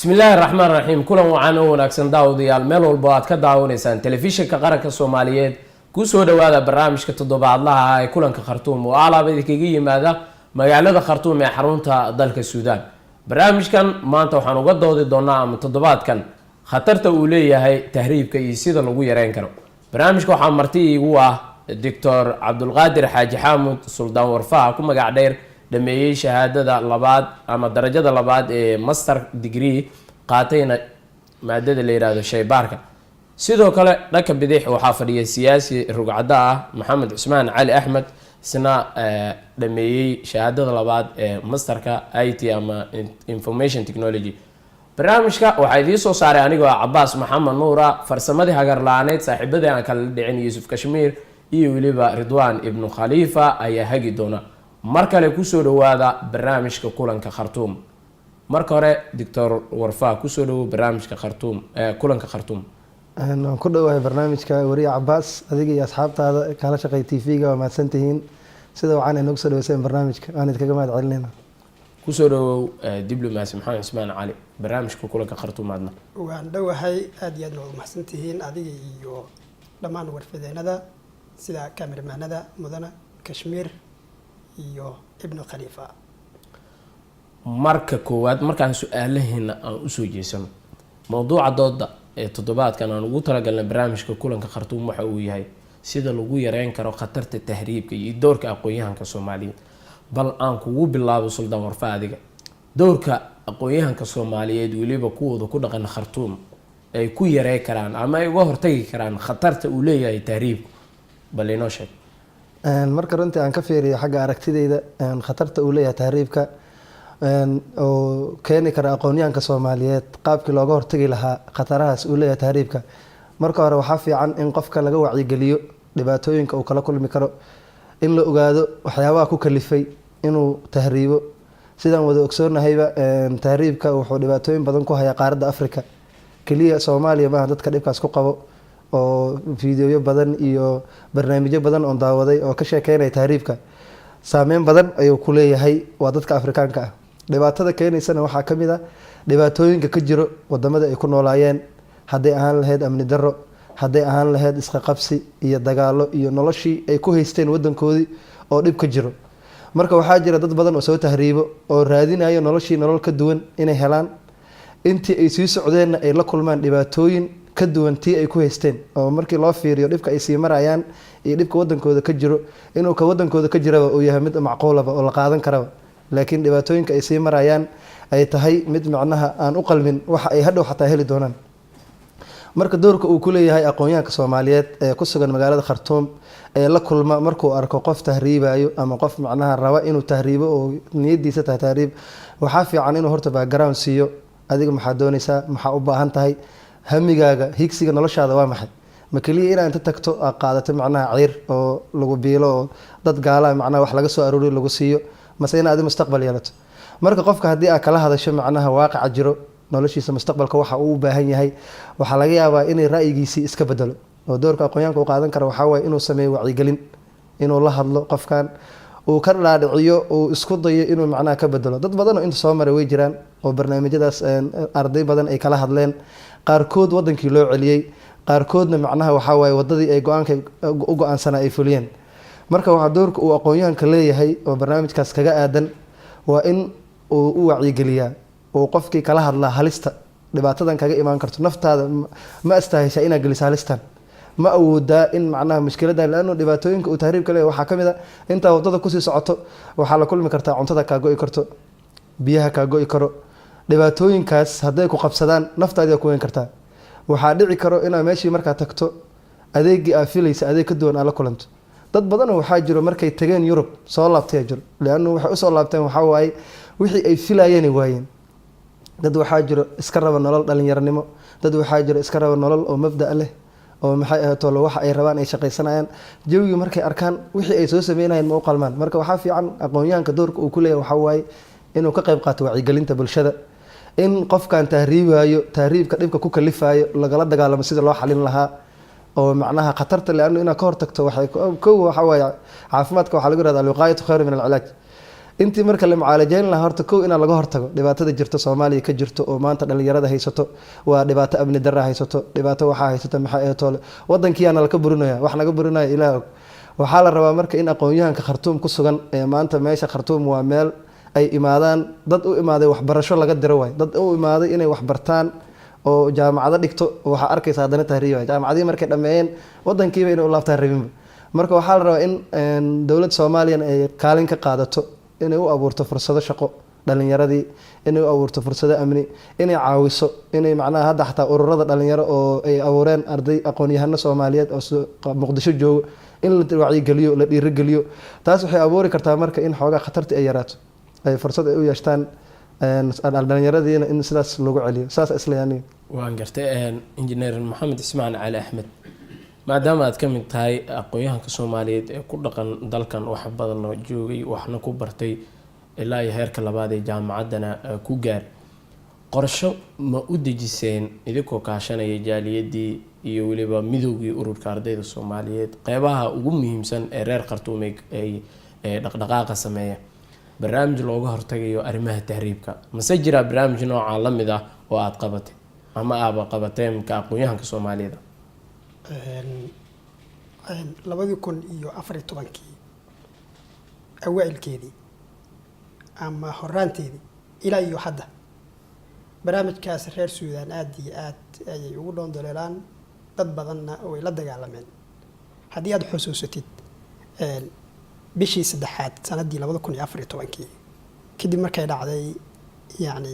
بسم الله الرحمن الرحيم كلهم وعنا وناكسن داوديال ميل walba aad ka daawanaysaan telefishinka qaranka Soomaaliyeed ku soo dhawaada barnaamijka toddobaadlaha ah ee kulanka Khartoum oo alaabada kaga yimaada magaalada Khartoum ee xarunta dalka Suudaan. barnaamijkan maanta waxaan uga doodi doonaa ama toddobaadkan khatarta uu leeyahay tahriibka iyo sida lagu yareyn karo. barnaamijka waxaa marti igu ah Dr. Cabdulqaadir Xaaji Xamuud Suldaan Warfaa ku magac dheer dhameeyay shahaadada labaad ama darajada labaad ee master degree qaatayna maadada la yiraahdo shaybaarka. sidoo kale dhanka bidix waxaa fadhiya siyaasi rugcada ah Maxamed Cusmaan Cali Axmed isna dhameeyay shahaadada labaad ee masterka IT ama Information Technology. barnaamijka waxaa idin soo saaray anigoo Cabbaas Maxamed Nuura, farsamadii hagar la'aaneed saaxiibadii aan kala dhicin Yusuf Kashmir iyo waliba Ridwaan ibn Khalifa ayaa hagi doona. markale ku soo dhawaada barnaamijka kulanka Khartoum. marka hore Dr. Warfaa ku soo dhawo barnaamijka Khartoum kulanka Khartoum. aan ku dhawahay barnaamijka wariye Cabbaas adiga iyo asxaabtaada kala shaqeey TV-ga waa mahadsantihiin sida waxaan inagu soo dhawaysay barnaamijka aan idinkaga mahad celinayna. ku soo dhawo diblomaasi Maxamed Cusmaan Cali barnaamijka kulanka Khartoum aadna. waan dhawahay aad iyo aad waa mahadsantihiin adiga iyo dhammaan warfadeenada sida kaamiramanada mudana Kashmir iyo ibn Khalifa. marka koowaad markaan su'aalaheena aan u soo jeesano mowduuca dooda ee toddobaadkan aan ugu talagalnay barnaamijka kulanka Khartoum waxa uu yahay sida lagu yareyn karo khatarta tahriibka iyo doorka aqoon-yahanka Soomaaliyeed. bal aan kugu bilaabo Suldaan Warfaa adiga doorka aqoon-yahanka Soomaaliyeed waliba kuwooda ku dhaqan Khartoum ay ku yareey karaan ama ay uga hortagi karaan khatarta uu leeyahay tahriibku bal inoo sheeg. marka runtii aan ka fiiriyo xagga aragtidayda khatarta uu leeyahay tahriibka oo keeni kara aqoon-yahanka Soomaaliyeed qaabkii looga hortagi lahaa khatarahaas uu leeyahay tahriibka. marka hore waxaa fiican in qofka laga wacyigeliyo dhibaatooyinka uu kala kulmi karo, in la ogaado waxyaabaha ku kalifay inuu tahriibo. sidaan wada ogsoonahayba tahriibka wuxuu dhibaatooyin badan ku hayaa qaaradda Afrika, kaliya Soomaaliya maaha dadka dhibkaas ku qabo. oo fiidiyoyo badan iyo barnaamijyo badan oo daawaday oo ka sheekeynaya tahriibka saameyn badan ayuu ku leeyahay waa dadka Afrikaanka ah. dhibaatada keenaysana waxaa ka mid ah dhibaatooyinka ka jiro wadamada ay ku noolaayeen, hadday ahaan lahayd amni darro, hadday ahaan lahayd isqa qabsi iyo dagaalo iyo noloshii ay ku haysteen wadankoodii oo dhib ka jiro. marka waxaa jira dad badan oo soo tahriibo oo raadinayo noloshii nolol ka duwan inay helaan, intii ay sii socdeenna ay la kulmaan dhibaatooyin ka duwan tii ay ku haysteen. oo markii loo fiiriyo dhibka ay sii marayaan iyo dhibka wadankooda ka jiro, inuu ka wadankooda ka jiraba uu yahay mid macquulaba oo la qaadan karaba, laakiin dhibaatooyinka ay sii marayaan ay tahay mid macnaha aan u qalmin waxa ay hadhow xataa heli doonaan. marka doorka uu ku leeyahay aqoon-yahanka Soomaaliyeed ee ku sugan magaalada Khartoum ee la kulma markuu arko qof tahriibayo ama qof macnaha raba inuu tahriibo oo niyadiisa tahay tahriib, waxaa fiican inuu horta background siiyo. adiga maxaa doonaysaa, maxaa u baahan tahay, hamigaaga higsiga noloshaada waa maxay. ma kaliya inaad inta tagto aad qaadato macnaha ciir oo lagu biilo oo dad gaala macnaha wax laga soo arooriyo lagu siiyo, mase inaad mustaqbal yeelato. marka qofka haddii aad kala hadasho macnaha waaqica jiro noloshiisa mustaqbalka waxa uu u baahan yahay, waxaa laga yaabaa inay ra'yigiisii iska bedelo. oo doorka aqoon-yahanka uu qaadan karo waxaa waaye inuu sameeyo wacyigelin, inuu la hadlo qofkan, uu ka dhaadhiciyo, uu isku dayo inuu macnaha ka bedelo. dad badan oo inta soo maray way jiraan oo barnaamijyadaas arday badan ay kala hadleen, qaarkood wadankii loo celiyey, qaarkoodna macnaha waxaa waaye wadadii ay go-aanka u go-aansanaa ay fuliyeen. marka waxaa doorka uu aqoon-yahanka leeyahay oo barnaamijkaas kaga aadan waa in uu u wacyigeliyaa, uu qofkii kala hadlaa halista dhibaatadan kaga imaan karto. naftaada ma astahaysaa inaad geliso halistan, ma awoodaa in macnaha mushkiladan, laanno dhibaatooyinka uu tahriibka leeyahay waxaa ka mid a intaa wadada kusii socoto waxaa la kulmi kartaa cuntada kaa go-i karto, biyaha kaa go-i karo. dhibaatooyinkaas hadday ku qabsadaan naftaadii ku weyn kartaa. waxaa dhici karo inaad meeshii markaa tagto adeegii aad filaysa adeeg ka duwan aad la kulanto. dad badan waxaa jiro markay tageen Yurub soo laabtay jiro, laanno waxay u soo laabteen waxaa waaye wixii ay filayeen waayeen. dad waxaa jiro iska raba nolol dhalinyaranimo, dad waxaa jiro iska raba nolol oo mabda' leh oo maxay ahaato waxa ay rabaan ay shaqaysanayaan, jawigi markay arkaan wixii ay soo sameynayeen ma u qalmaan. marka waxaa fiican aqoon-yahanka doorka uu ku leeyahay waxaa waaye inuu ka qayb qaato wacyigelinta bulshada, in qofkan tahriibayo tahriibka dhibka ku kalifayo lagala dagaalamo sida loo xalin lahaa oo macnaha khatarta, laanno inaad ka hortagto waxay waxa waaye caafimaadka waxaa lagu yiraahdaa alwiqaayatu khayru min alcilaaj. intii marka la mucaalajeyn lahaa horta kow inaa laga hortago dhibaatada jirto Soomaaliya ka jirto oo maanta dhalinyarada haysato waa dhibaato amni darro haysato dhibaato waxa haysato maxay ay toole wadankiina la ka burinaya wax naga burinaya ilaahay waxaa la rabaa marka in aqoon-yahanka Khartoum ku sugan ee maanta meesha Khartoum waa meel ay imaadaan dad u imaaday waxbarasho laga diro way dad u imaaday inay wax bartaan oo jaamacado dhigto waxa arkaysa hadana tahriib jaamacadii markay dhameeyeen wadankiiba inay u laabtaan rabin marka waxaa la rabaa in dawladda Soomaaliya ay kaalin ka qaadato inay u abuurto fursado shaqo dhalinyaradii inay u abuurto fursado amni inay caawiso inay macnaha hadda xataa ururada dhalinyaro oo ay abuureen arday aqoon-yahano Soomaaliyeed oo Muqdisho joogo in la wacyi galiyo la dhiiri galiyo taas waxay abuuri kartaa marka in xoogaa khatarta ay yaraato ay fursad ay u yeeshtaan dhalinyaradiina in sidaas loogu celiyo saas isla yani waan gartay engineer Maxamed Ismaan Cali Axmed maadaama aad ka mid tahay aqoon-yahanka Soomaaliyeed ee ku dhaqan dalkan wax badan oo joogay waxna ku bartay ilaa iyo heerka labaad ee jaamacadana ku gaar qorsho ma u dejiseen idinkoo kaashanaya jaaliyadii iyo waliba midowgii ururka ardayda Soomaaliyeed qeybaha ugu muhiimsan ee reer Khartoum ay dhaqdhaqaaqa sameeya barnaamij looga hortagayo arrimaha tahriibka mase jira barnaamij nooca la mid ah oo aad qabatay ama aad qabateen ka aqoon-yahanka Soomaaliyeed 2014 awaalkeedii ama horaanteedii ilaa iyo hadda barnaamijkaas reer Suudaan aad iyo aad ayay ugu dhoondaleelaan dad badanna way la dagaalameen haddii aad xusuusatid bishii saddexaad sanadii 2014 kadib markay dhacday yani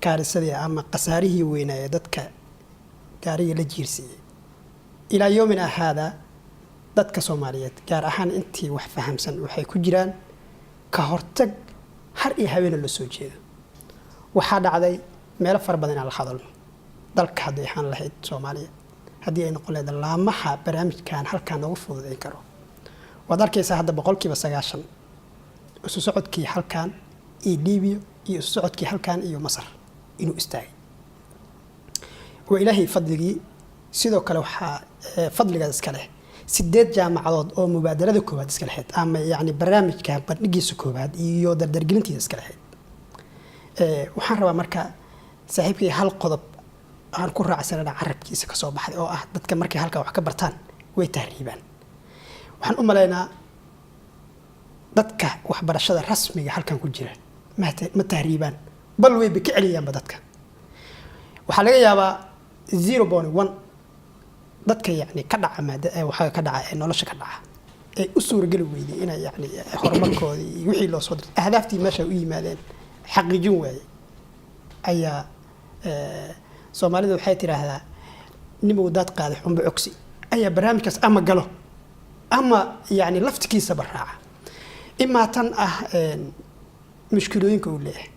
kaarisadii ama qasaarihii weynaa ee dadka gaariga la jiirsiyay ilaa yoomina hada dadka Soomaaliyeed gaar ahaan intii wax fahamsan waxay ku jiraan ka hortag har iyo habeen la soo jeedo waxa dhacday meel far badan la hadalno dalka hadii aan lahayd Soomaaliya hadii ay noqon lahayd laamaha barnaamijkan halkaan ugu fududeyn karo wadarkaysa hadda 90% isu socodkii halkaan Liibiya iyo isu socodkii halkaan iyo Masar inuu istaagay wa ilaahi fadligii sidoo kale waxa fadligaas iska leh 8 jaamacadood oo mubaadalada koobaad iska lahayd ama yani barnaamijka bandhigiisa koobaad iyo dardargelintiisa iska lahayd waxaan rabaa marka saaxiibkii hal qodob aan ku raacsanaa carabkiisa ka soo baxday oo ah dadka markay halka wax ka bartaan way tahriibaan waxaan u maleynaa dadka waxbarashada rasmiga halkan ku jira ma tahriibaan bal way ka celiyaanba dadka waxa laga yaabaa 0.1 dadka yani ka dhaca maada waxa ka dhaca nolosha ka dhaca ay u suuragali weeyday inay yani horumarkoodii wixii loo soo diray ahdaaftii meesha u yimaadeen xaqiijin waayay ayaa Soomaalidu waxay tiraahdaa nimo dad qaad xumba oksi ayaa barnaamijkaas ama galo ama yani laftikiisa baraaca ima tan ah mushkilooyinka uu leeyahay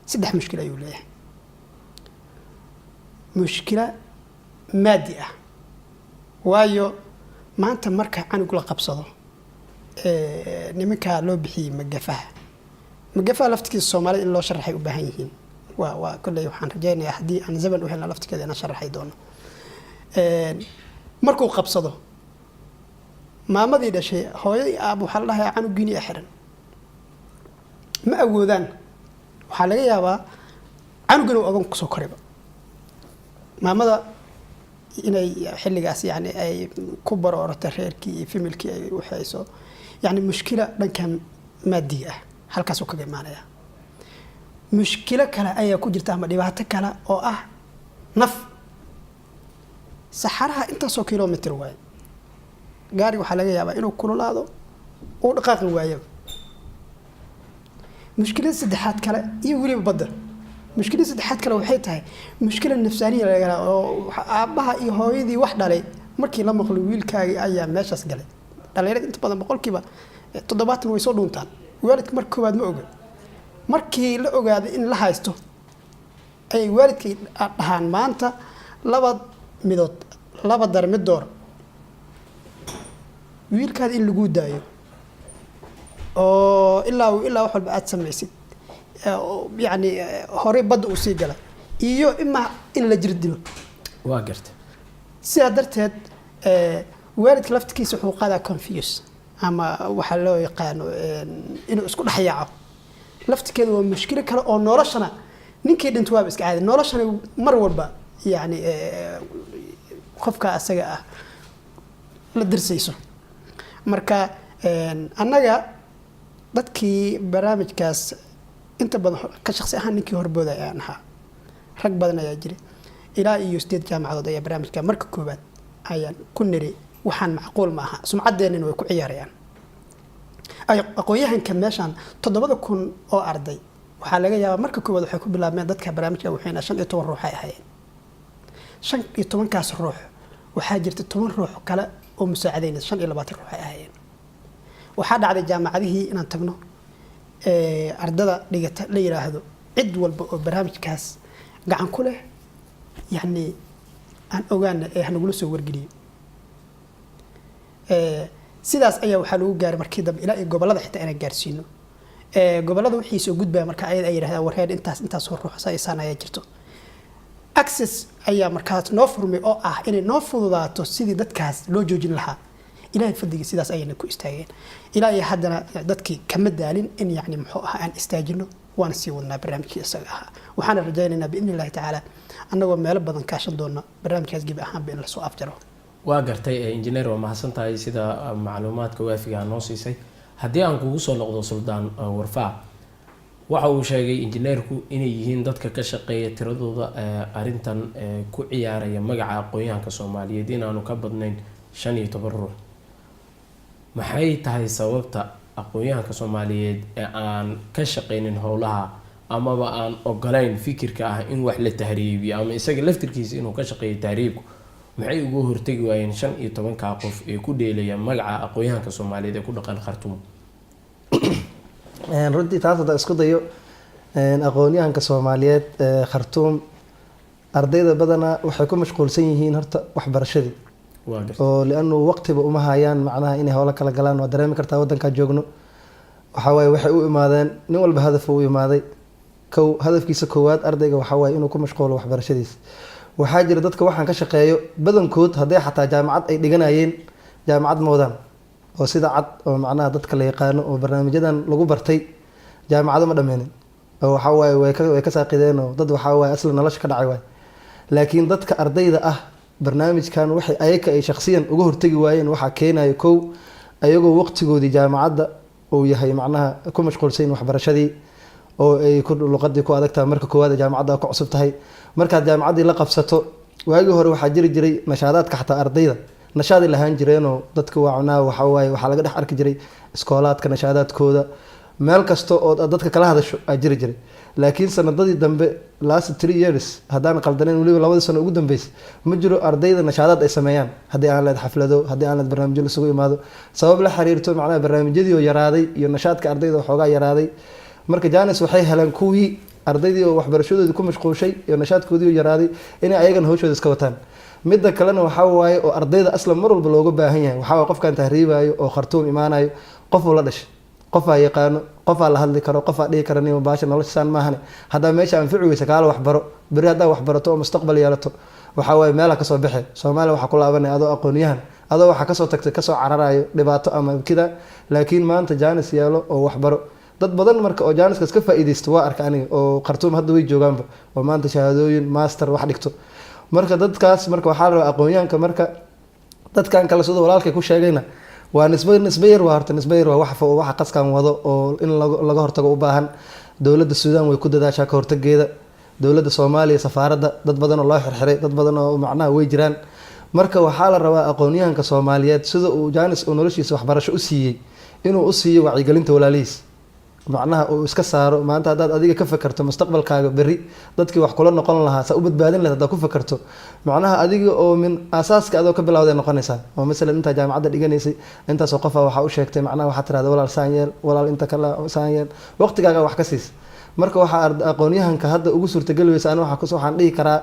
3 mushkil ayuu leeyahay mushkila maadi ah waayo maanta marka anigu la qabsado nimanka loo bixiyay magafaha laftikiisa Soomaaliya in loo sharaxay u baahan yihiin waa kulay waxaan rajaynayaa hadii aan zaman u helna laftigeeda inaan sharaxay doono markuu qabsado maamadii dhashay hooyadii aab waxa la dhahay canugiini xiran ma awoodaan waxa laga yaabaa canugana uu ogan ku soo korayba maamada inay xilligaas yani ay ku baroorto reerkii iyo familkii ay u hayso yani mushkila dhanka maadiga ah halkaas uu kaga imaanaya mushkila kale ayaa ku jirta ama dhibaato kale oo ah naf saxaraha inta soo kiiloomitir waay gaari waxa laga yaabaa inuu kululaado oo dhaqaaqi waayo mushkilada saddexaad kale iyo waliba badda mushkilada saddexaad kale waxay tahay mushkilada nafsaaniya laga helaa oo aabaha iyo hooyadii wax dhalay markii la maqlo wiilkaaga ayaa meeshaas galay dhalinyarada inta badan 70% way soo dhuuntaan waalidka marka koobaad ma oga markii la ogaado in la haysto ay waalidkay dhahaan maanta laba dar mid door wiilkaada in lagu daayo oo ilaa wax walba aad samaysid yani hore badda uu sii galay iyo ima in la jirdilo waa gartay sidaa darteed waalidka laftigiisa wuxuu qaadaa confuse ama waxa loo yaqaano inuu isku dhaxyaaco laftigeeda waa mushkilo kale oo noloshana ninkii dhinta waaba iska caadi noloshana mar walba yani qofka asaga ah la dirsayso marka annaga dadkii barnaamijkaas inta badan ka shaqsi ahaan ninkii horbooda ayaan ahaa rag badan ayaa jiray ilaa iyo 8 jaamacadood ayaa barnaamijka marka koobaad ayaan ku niri waxaan macquul ma aha sumcadeennina way ku ciyaarayaan ay aqoonyahanka meeshan 7,000 oo arday waxaa laga yaabaa marka koobaad waxay ku bilaabmeen dadka barnaamijka waxayna 15 ruux ay ahaayeen 15 kaas ruux waxaa jirta 10 ruux kale oo musaacadaynay 25 ruux ay ahaayeen waxaa dhacday jaamacadihii inaan tagno ardada dhigata la yiraahdo cid walba oo barnaamijkaas gacan ku leh yani aan ogaana ee hanagula soo wargeliyo sidaas ayaa waxaa lagu gaaray markii dambe ilaa iyo gobolada xitaa inaan gaarsiino gobolada wixii soo gudbaya marka ayad ay yiraahdaan warheed intaas ruux saysan ayaa jirto access ayaa markaas noo furmay oo ah inay noo fududaato sidii dadkaas loo joojin lahaa ilaahay fadliga sidaas ayayna ku istaageen ilaahay haddana dadkii kama daalin in yani muxuu ahaa aan istaajino waan sii wadnaa barnaamijkii isaga ahaa waxaan rajaynaynaa biidni illaahi tacaala annagoo meelo badan kaashan doona barnaamijkaas gebi ahaanba in lasoo afjaro waa gartay engineer waa mahadsan tahay sida macluumaadka waafiga noo siisay haddii aan kugu soo noqdo suldaan warfaa waxa uu sheegay injineerku inay yihiin dadka ka shaqeeya tiradooda arintan ku ciyaaraya magaca aqoonyahanka Soomaaliyeed inaanu ka badnayn 15 ruux maxay tahay sababta aqoonyahanka Soomaaliyeed ee aan ka shaqeynin howlaha amaba aan ogolayn fikirka ah in wax la tahriibiyo ama isaga laftirkiisa inuu ka shaqeeyo tahriibku maxay ugu hortagi waayeen 15 ka qof ee ku dheelaya magaca aqoonyahanka Soomaaliyeed ee ku dhaqan Khartoum runtii taas hadda isku dayo aqoonyahanka Soomaaliyeed Khartoum ardayda badana waxay ku mashquulsan yihiin horta waxbarashadii oo lianu waqtiba uma hayaan macnaha inay hawlo kala galaan waa dareemi kartaa wadanka joogno waxa way waxay u imaadeen nin walba hadaf uu imaaday hadafkiisa koowaad ardayga waxa way inuu ku mashquulo waxbarashadiisa waxaa jira dadka waxaan ka shaqeeyo badankood haday xataa jaamacad ay dhiganayeen jaamacad moodaan oo sida cad oo macnaha dadka la yaqaano oo barnaamijyadan lagu bartay jaamacado ma dhameenin oo waxa way way ka saaqideen oo dad waxa way aslan nolosha ka dhacay way laakiin dadka ardayda ah barnaamijkan waxay ayaga ay shakhsiyan uga hortagi waayeen waxa keenayo kow ayagoo waqtigoodii jaamacadda uu yahay macnaha ku mashquulsan waxbarashadii oo ay ku luqadii ku adagtaa marka koowaad jaamacadda ku cusub tahay marka jaamacaddii la qabsato waagi hore waxa jiray nashaadaadka xataa ardayda nashaadi lahaan jireen oo dadku waacnaa waxa way waxa laga dhex arki jiray iskoolaadka nashaadaadkooda meel kasto oo dadka kala hadasho ay jiray laakiin sanadadii dambe last 3 years hadaan qaldaneen waliba 2 sano ugu dambeysay ma jiro ardayda nashaadaad ay sameeyaan hadii aan leed xaflado hadii aan leed barnaamijyo la sugu imaado sabab la xiriirto macnaha barnaamijyadii oo yaraaday iyo nashaadka ardayda xoogaa yaraaday marka jaanis waxay heleen kuwii ardaydii oo waxbarashadooda ku mashquulshay iyo nashaadkoodii oo yaraaday inay ayagan hawshooda iska wataan midda kalena waxa waaye oo ardayda aslan mar walba looga baahan yahay waxa waa qofkan tahriibayo oo Khartoum imaanayo qof uu la dhashay qof ay yaqaano qof la hadli karo qof dhihi karo inuu baasha noloshaan ma ahane hadaa meesha aan ficiyeysa kaala wax baro bari hadaa wax barato oo mustaqbal yeelato waxa way meel ka soo bixi Soomaaliya waxa ku laabanay adoo aqoonyahan adoo waxa ka soo tagtay ka soo cararayo dhibaato ama kida laakiin maanta jaanis yeelo oo wax baro dad badan marka oo jaaniska iska faa'iideysto waa arka aniga oo Khartoum hadda way joogaanba oo maanta shahaadooyin master wax dhigto marka dadkaas marka waxa la aqoonyahanka marka dadkan kala soo walaalkay ku sheegayna waa nisbe yar waa horta nisbe yar waa waxa qaskan wado oo in laga hortago u baahan dawladda Suudaan way ku dadaashaa ka hortageeda dawladda Soomaaliya safaaradda dad badan oo loo xirxiray dad badan oo macnaha way jiraan marka waxa la rabaa aqoonyahanka Soomaaliyeed sida uu jaanis oo noloshiisa waxbarasho u siiyay inuu u siiyo wacyigelinta walaalihiis macnaha uu iska saaro maanta hadaad adiga ka fakarto mustaqbalkaaga bari dadkii wax kula noqon lahaa sa u badbaadin lahayd hadaad ku fakarto macnaha adiga oo min asaaska adoo ka bilowday noqonaysaa oo midalan inta jaamacadda dhiganaysay intaas oo qof waxa u sheegtay macnaha waxa tiraahdo walaal saanyeel walaal inta kala saanyeel waqtigaaga wax ka siis marka waxa aqoonyahanka hadda ugu suurtagelaysa aan waxa waxaan dhihi karaa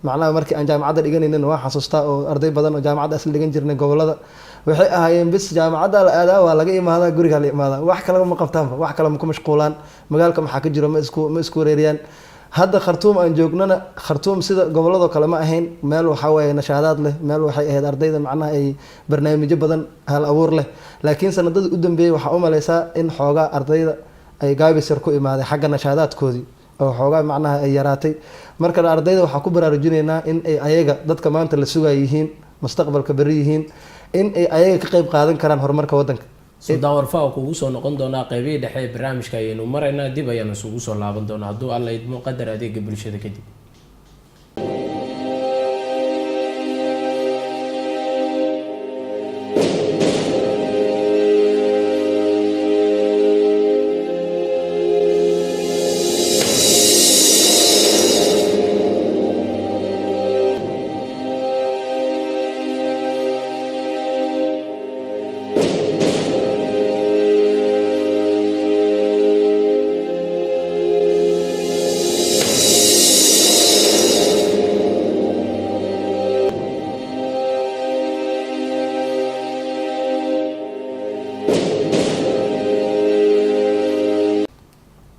macnaha markii aan jaamacadda dhiganayna waa xasuustaa oo arday badan oo jaamacadda asal dhigan jirnay gobolada waxay ahaayeen bis jaamacadda la aadaa waa laga imaadaa guriga la imaadaa wax kale ma qabtaanba wax kale ma ku mashquulaan magaalka maxaa ka jiro ma isku wareeriyaan hadda Khartoum aan joognana Khartoum sida gobolada kale ma ahayn meel waxa way nashaadaad leh meel waxay ahayd ardayda macnaha ay barnaamijyo badan hal abuur leh laakiin sanadada u dambeeyay waxa u maleysaa in xoogaa ardayda ay gaabisar ku imaaday xagga nashaadaadkoodii oo xoogaa macnaha ay yaraatay. marka ardayda waxaa ku baraarujinaynaa in ay ayaga dadka maanta la sugaya yihiin, mustaqbalka beri yihiin, in ay ayaga ka qayb qaadan karaan horumarka waddanka. Suldaan Warfaa kugu soo noqon doonaa qaybihii dhexe ee barnaamijka ayaynu maraynaa, dib ayaan isugu soo laaban doonaa hadduu alla idmo qadar adeega bulshada kadib.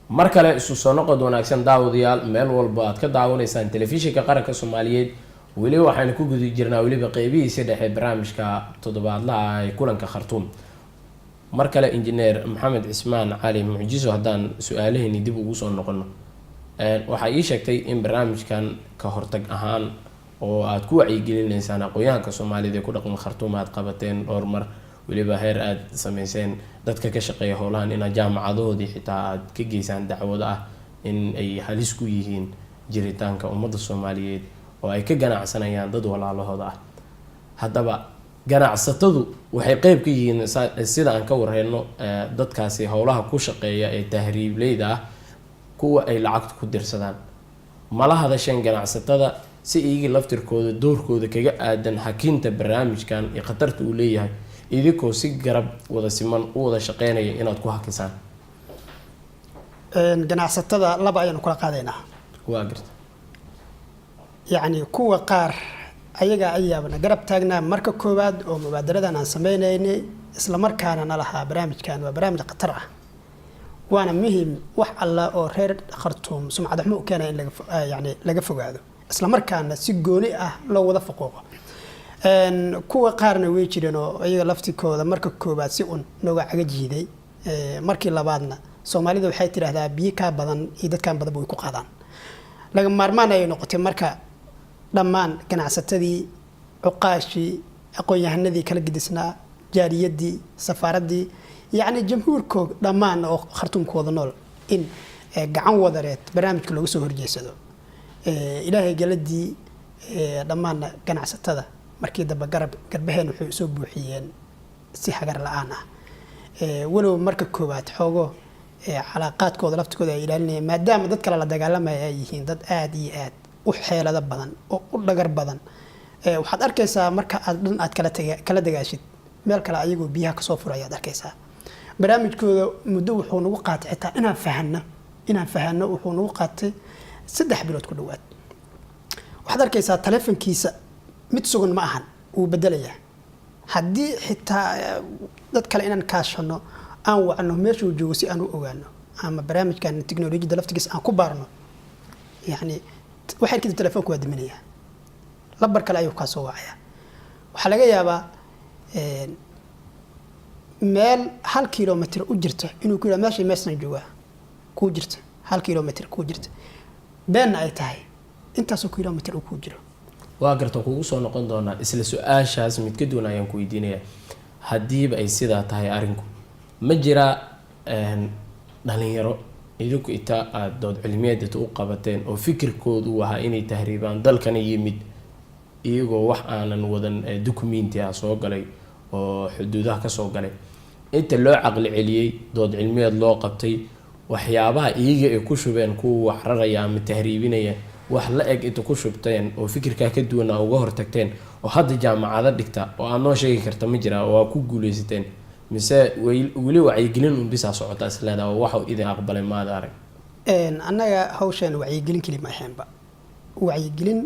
mar kale isu soo noqod wanaagsan daawadayaal meel walba aad ka daawanaysaan telefishinka qaranka Soomaaliyeed. weli waxaan ku gudi jirnaa weliba qeybihiisa dhexe barnaamijka toddobaadlaha ee kulanka Khartoum. mar kale injineer Maxamed Cismaan Cali Mucjiso haddaan su'aalaheeni dib ugu soo noqono, waxaa ii sheegtay in barnaamijkan ka hortag ahaan oo aad ku wacyigelinaysaan aqoonyahanka Soomaaliyeed ee ku dhaqan Khartoum aad qabateen dhowr mar, weliba heer aad sameyseen dadka ka shaqeeya howlahan in jaamacadahoodii xitaa aad ka geysaan dacwado ah in ay halis ku yihiin jiritaanka ummadda Soomaaliyeed oo ay ka ganacsanayaan dad walaalahooda ah. haddaba ganacsatadu waxay qayb ka yihiin sida aan ka warhayno dadkaasi howlaha ku shaqeeya ee tahriibleyda ah, kuwa ay lacagta ku dirsadaan. mala hadasheen ganacsatada si iyaga laftirkooda doorkooda kaga aadan hakinta barnaamijkan iyo khatarta uu leeyahay, idinkoo si garab wada siman u wada shaqeynaya inaad ku hakisaan? ganacsatada laba ayaan kula qaadaynaa. waa garta yacni kuwa qaar ayaga ayaabana garab taagnaa marka koowaad oo mubaadaradan aan sameynaynay isla markaana nalahaa barnaamijkan waa barnaamij khatar ah, waana muhiim wax alla oo reer Khartoum sumcad xumo u keenay in laga fogaado, isla markaana si gooni ah loo wada faqooqo. kuwa qaarna way jireen oo ayaga laftikooda marka koobaad si un nooga caga jiiday, markii labaadna Soomaalida waxay tiraahdaa biyo ka badan iyo dadkan badan way ku qaadaan. laga maarmaan ay noqotay marka dhammaan ganacsatadii, cuqaashii, aqoon-yahanadii kala gidisnaa, jaariyadii, safaaradii, yacni jamhuurkooda dhammaan oo Khartoumkooda nool in gacan wadareed barnaamijka looga soo horjeesado. ilaahay galadii dhammaan ganacsatada markii daba garbaheen wuxuu soo buuxiyeen si hagar la'aan ah. walow marka koowaad xoogo calaaqaadkooda laftikooda ay ilaalinayeen maadaama dad kale la dagaalamaya ay yihiin dad aad iyo aad u xeelada badan oo u dhagar badan. waxaad arkaysaa marka aad dhan aad kala dagaashid meel kale ayagoo biyaha kasoo furaya aad arkaysaa. barnaamijkooda muddo wuxuu nagu qaatay xitaa inaan fahanno wuxuu nagu qaatay 3 bilood ku dhawaad. waxaad arkaysaa taleefankiisa mid sugan ma ahan uu bedelayaa. haddii xitaa dad kale inaan kaashano aan wacno meeshuu joogo si aan u ogaano ama barnaamijkan tiknoolajiyada laftigiisa aan ku baarno, yacni waxay kadib taleefanku waa diminayaa, lambar kale ayuu kaa soo wacayaa. waxaa laga yaabaa meel 1 kilomitir u jirta inuu ku yidhaha meeshay meeshan joogaa kuu jirta 1 kilomitir kuu jirta, beenna ay tahay intaasoo kilomitir uu ku jiro. waa garta kugu soo noqon doonaa isla su-aashaas mid ka duwan ayaan ku weydiinayaa. haddiiba ay sidaa tahay arinku, ma jira dhalinyaro idinku inta aad dood cilmiyeed u qabateen oo fikirkoodu ahaa inay tahriibaan dalkana yimid iyagoo wax aanan wadan dukumenti ah soo galay oo xuduudaha ka soo galay, inta loo caqli celiyay dood cilmiyeed loo qabtay waxyaabaha iyaga ay ku shubeen kuwa wax raraya ama tahriibinaya wax la eg inta ku shubteen oo fikirka ka duwan ah uga hortagteen oo hadda jaamacada dhigta oo aan noo sheegi karta ma jira oo ku guuleysateen, mise weli wacyigelin un bisa socota isleedahay oo waxa idin aqbalay maad arag? annaga hawshan wacyigelin keli ma ahaynba, wacyigelin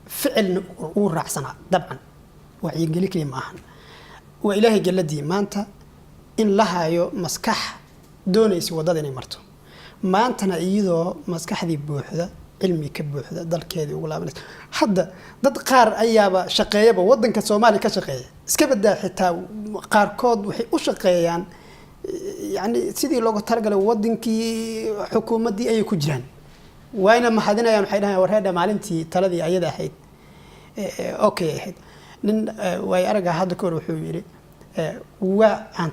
ficilna uu raacsanaa. dabcan wacyigelin keli ma ahan, waa ilaahay galadii maanta in la hayo maskax doonaysa wadada inay marto. maantana iyadoo maskaxdii buuxda, cilmi ka buuxda, dalkeedii ugu laabanaysa. hadda dad qaar ayaaba shaqeeyaba wadanka Soomaaliya ka shaqeeya, iska badaa xitaa qaarkood waxay u shaqeeyaan يعني sidii loogu talagalay wadankii xukuumadii ay ku jiraan wayna maxadinayaan waxay dhahaan wareeda maalintii taladii ayada ahayd okay ahayd nin way araga hadda koor wuxuu yiri waa aan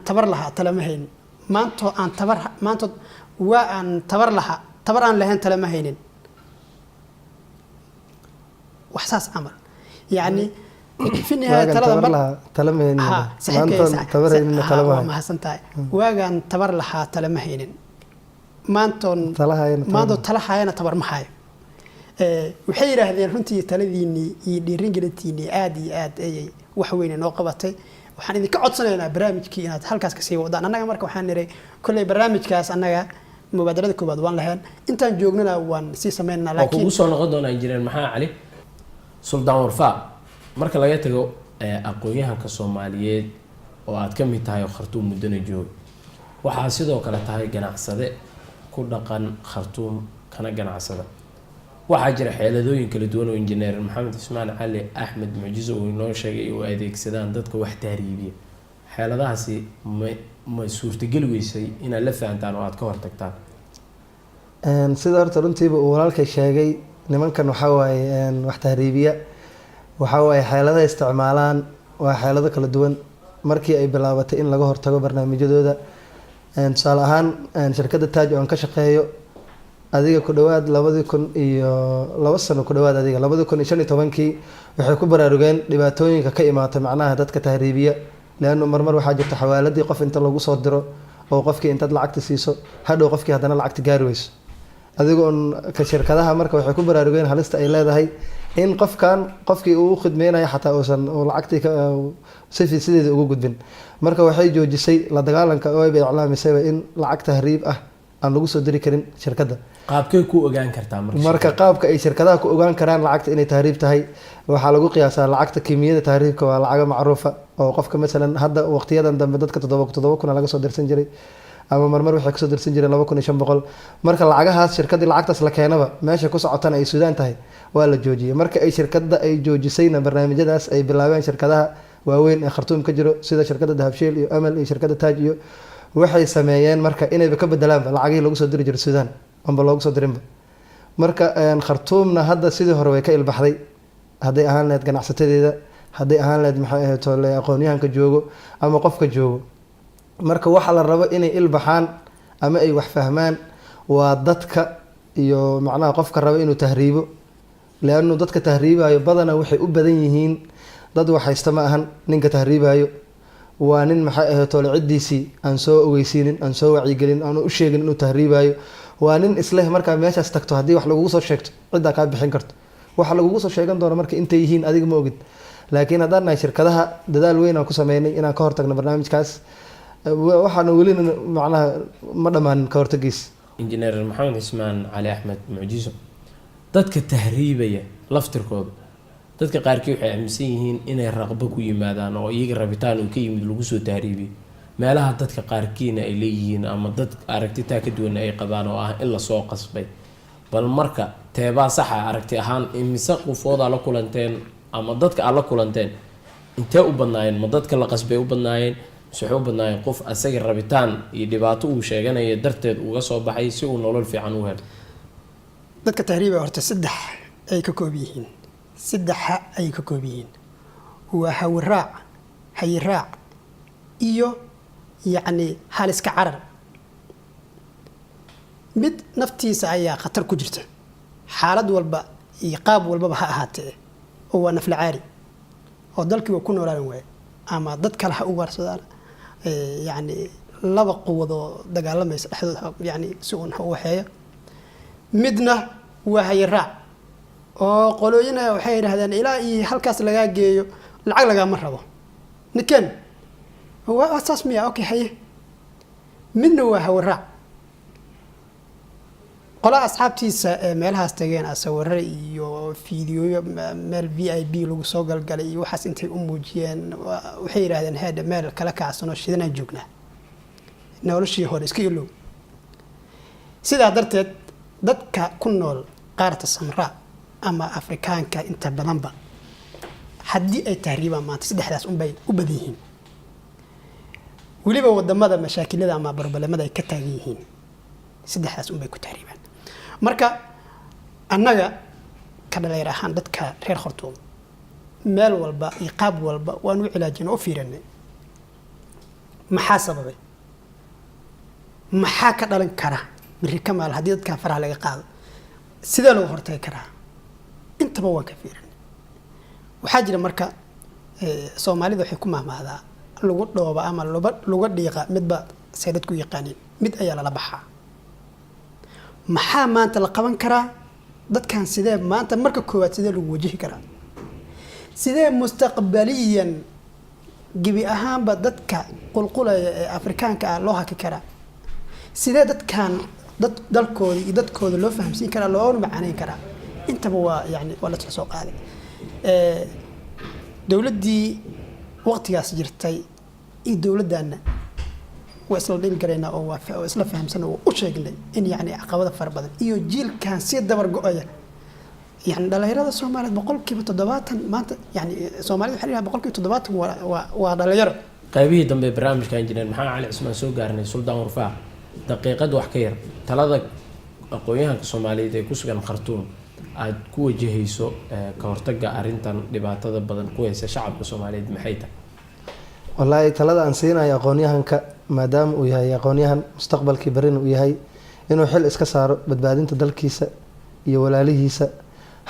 tabar lahaa talama hayn maanto aan tabar lahayn talama haynin waxsaas amal يعني في النهاية talama haynin maanta tabar haynin talama ma hasantahay waagan tabar lahaa talama haynin maanto talahayna tabar ma hayo waxay yiraahdeen runtii taladiini iyo dhiirin gelintiini aad iyo aad ay wax weyn noo qabatay waxaan idinka codsanaynaa barnaamijkii inaad halkaas ka sii wadaan annaga marka waxaan niray kulay barnaamijkaas annaga mubaadarada koobaad waan lahayn intaan joognana waan sii sameynaa laakiin ugu soo noqon doona injineer maxaa cali suldaan warfaa marka laga tago aqoonyahanka Soomaaliyeed oo aad ka mid tahay Khartoum mudana joog waxa sidoo kale tahay ganacsade ku dhaqan Khartoum kana ganacsada waxa jira xeeladooyin kala duwan oo injineer Maxamed Ismaan Cali Axmed Mucjiso oo inoo sheegay oo adeegsadaan dadka wax taariibiya xeeladahaasi ma suurtagal weysay in la fahantaan oo aad ka hortagtaan sida horta runtiiba uu walaalkay sheegay nimankan waxa waaye wax taariibiya waxa waaye xeelada isticmaalaan waa xeelado kala duwan markii ay bilaabatay in laga hortago barnaamijyadooda tusaale ahaan shirkadda Taaj oo aan ka shaqeeyo adiga ku dhawaad 2002 sano ku dhawaad adiga 2015kii waxay ku baraarugeen dhibaatooyinka ka imaatay macnaha dadka tahriibiya laana marmar waxa jirta xawaaladii qof inta lagu soo diro oo qofkii inta lacagta siiso hadhow qofkii hadana lacagta gaari weyso adigoo ka shirkadaha marka waxay ku baraarugeen halista ay leedahay in qofkii uu khidmeenayo xataa uusan lacagtii sideeda ugu gudbin marka waxay joojisay la dagaalanka oo ay iclaamisay in lacag tahriib ah aan lagu soo diri karin shirkadda qaabkay ku ogaan kartaa marka qaabka ay shirkadaha ku ogaan karaan lacagta inay tahriib tahay waxa lagu qiyaasaa lacagta kiimiyada tahriibka waa lacag macruufa oo qofka midalan hadda waqtiyadan dambe dadka 7,000 laga soo dirsan jiray ama marmar waxay ku soo dirsan jireen 2,500 marka lacagahaas shirkadii lacagtaas la keenaba meesha ku socotana ay Suudaan tahay waa la joojiyay marka ay shirkadda ay joojisayna barnaamijyadaas ay bilaabeen shirkadaha waaweyn ee Khartoum ka jiro sida shirkadda Dahabshiil iyo Amal iyo shirkadda Taaj iyo waxay sameeyeen marka inay ka bedelaan lacagii lagu soo diri jiray Suudaan amba loogu soo dirinba marka Khartoumna hadda sidii hore way ka ilbaxday haday ahaan leed ganacsatada haday ahaan leed maxay ahayd tole aqoonyahanka joogo ama qofka joogo marka waxa la rabo inay ilbaxaan ama ay wax fahmaan waa dadka iyo macnaha qofka rabo inuu tahriibo laanu dadka tahriibayo badana waxay u badan yihiin dad wax haysta ma ahan ninka tahriibayo waa nin maxay ahayd tole cidiisi aan soo ogeysiinin aan soo wacyigelin aan u sheegin inuu tahriibayo waa nin isla marka meeshaas tagto hadii wax lagu soo sheegto cid ka bixin karto waxa lagu soo sheegan doono marka intay yihiin adiga ma ogid laakiin hadana shirkadaha dadaal weyn aan ku sameeynay inaan ka hortagno barnaamijkaas waxaan weli macnaha ma dhamaan ka hortagiis injineer Maxamed Ismaan Cali Axmed Mucjiso dadka tahriibaya laftirkooda dadka qaarkii waxay aaminsan yihiin inay raqbo ku yimaadaan oo iyaga rabitaan uu ka yimid lagu soo tahriibiyo meelaha dadka qaarkiina ay leeyihiin ama dad aragtida ka duwan ay qabaan oo ah in la soo qasbay bal marka teebaa sax ah aragti ahaan imise qofooda la kulanteen ama dadka alla kulanteen intee u badnaayeen ma dadka la qasbay u badnaayeen suxuu badnaayeen qof asaga rabitaan iyo dhibaato uu sheeganaya darteed uga soo baxay si uu nolol fiican u helo dadka tahriiba horta saddex ay ka koob yihiin waa hawiraac iyo يعني حالس كعرر mid naftiisa ayaa khatar ku jirta xaalad walba iyo qaab walba ha ahaatee oo waa nafla caari oo dalkii ku noolaan way ama dad kale ha u warsadaan yani laba quwado dagaalamaysa dhexdooda yani si uu u waxeeyo midna waa hayraac oo qolooyina waxay yiraahdeen ilaa iyo halkaas laga geeyo lacag laga ma rabo nikan waa asaas miya okay haye midna waa hayraac qola asxaabtiisa meelahaas tageen asawirada iyo fiidiyoyo meel VIP lagu soo galgalay iyo waxaas intay u muujiyeen waxay yiraahdeen heeda meel kala kacsano shidana joognaa noloshii hore iska ilow sidaa darteed dadka ku nool qaarta samra ama afrikaanka inta badanba haddii ay tahriibaan maanta saddexdaas un bay u badan yihiin weliba wadamada mashaakilada ama barbalamada ay ka taagan yihiin saddexdaas unbay ku tahriibaan marka annaga ka dhalinyar ahaan dadka reer Khartoum meel walba iyo qaab walba waan u cilaajin oo fiirinay maxaa sababay maxaa ka dhalan kara biri kamaal haddii dadka faraha laga qaado sidee loo hortagi karaa intaba waan ka fiirinay waxaa jira marka Soomaalida waxay ku mahmahdaa lagu dhooba ama lagu dhiiqa midba sayid ku yaqaanin mid ayaa la baxaa maxaa maanta la qaban karaa dadkan sidee maanta marka koowaad sidee lagu wajihi karaa sidee mustaqbaliyan gibi ahaanba dadka qulqulaya ee Afrikaanka ah loo haki karaa sidee dadkan dalkooda iyo dadkooda loo fahamsiin karaa loo macaaneyn karaa intaba waa yani wala soo qaaday dawladdii waqtigaas jirtay iyo dawladana waa isla dhil gareena oo waa isla fahamsan oo u sheegnay in yani caqabado fara badan iyo jiilkan si dabar go'aya yani dhalinyarada Soomaaliyeed boqolkiiba 70 maanta yani Soomaalidu waxay leedahay boqolkiiba 70 waa dhalinyaro qaybihii dambe barnaamijka injineer maxamed cali cismaan soo gaarnay suldaan warfaa daqiiqad wax ka yar talada aqoonyahanka Soomaaliyeed ee ku sugan Khartoum aad ku wajahayso ka hortagga arintan dhibaatada badan ku haysa shacabka Soomaaliyeed maxay tahay wallahi talada aan siinayo aqoonyahanka maadaama uu yahay aqoonyahan mustaqbalkii barina uu yahay inuu xil iska saaro badbaadinta dalkiisa iyo walaalihiisa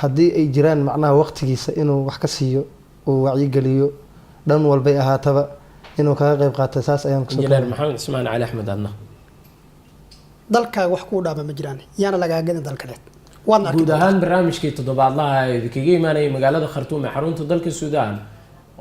haddii ay jiraan macnaha waqtigiisa inuu wax ka siiyo oo wacyi galiyo dhan walba ay ahaataba inuu kaga qayb qaato saas ayaan ku soo injineer maxamed cismaan cali axmed adna dalkaaga wax ku dhaama ma jiraan yaana laga gadan dalkaleed guud ahaan barnaamijkii toddobaadlaha ee kaga imaanayay magaalada Khartoum ee xarunta dalka Suudaan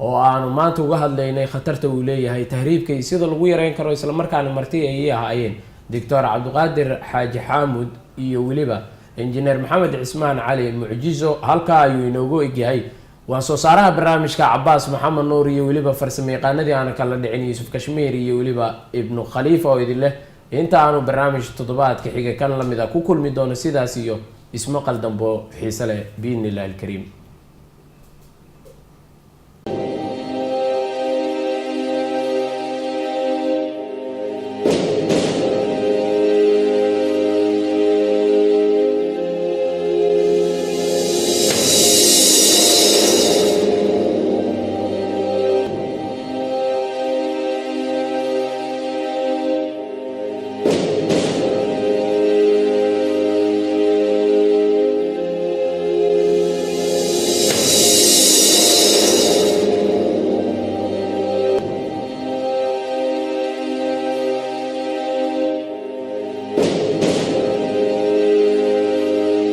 oo aanu maanta uga hadlaynay khatarta uu leeyahay tahriibka iyo sida lagu yareyn karo isla markaana marti ay ahaayeen Dr. Cabdiqaadir Xaaji Xaamud iyo waliba injineer maxamed cismaan cali mucjizo halka ayuu inoogu egyahay waa soo saaraha barnaamijka Cabbaas Maxamed Nuur iyo waliba farsamayaqaanadii aan kala dhicin Yusuf Kashmir iyo waliba Ibn Khalifa oo idin leh inta aanu barnaamij toddobaadka xiga kan lamida ku kulmi doono sidaas iyo ismaqal dambo xiiso leh biidnillaahi alkariim